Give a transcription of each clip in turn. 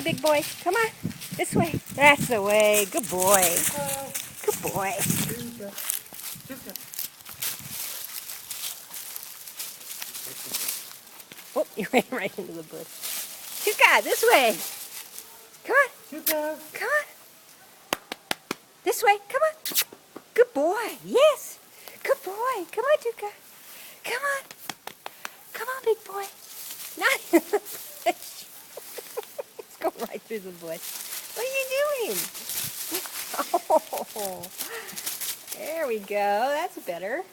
big boy. Come on. This way. That's the way. Good boy. Good boy. Oh, you ran right into the bush. Tuka, this way. Come on. Tuka. Come on. This way. Come on. Good boy. Yes. Good boy. Come on, Tuka. Come on. Come on, big boy. Not in the bush. Let's go right through the bush. What are you doing? Oh, there we go. That's better.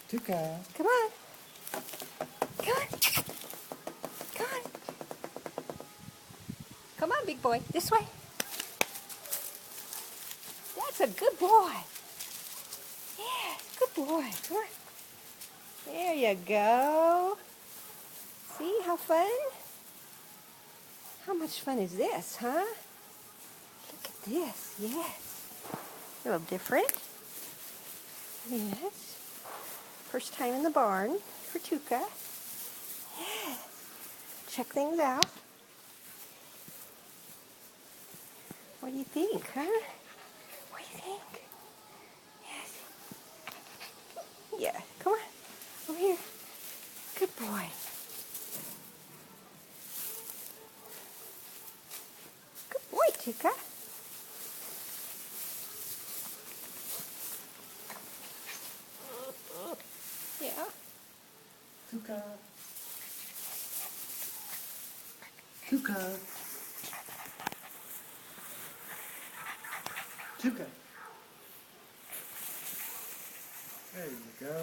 Tuka. Come on. Come on. Come on. Come on, big boy. This way. That's a good boy. Yeah, good boy. Come on. There you go. See how fun? How much fun is this, huh? Look at this. Yes. A little different. Yes. First time in the barn for Tuka. Yeah. Check things out. What do you think, huh? What do you think? Yes. Yeah. Come on. Over here. Good boy. Good boy, Tuka. Yeah. Tuka. Tuka. Tuka. There you go.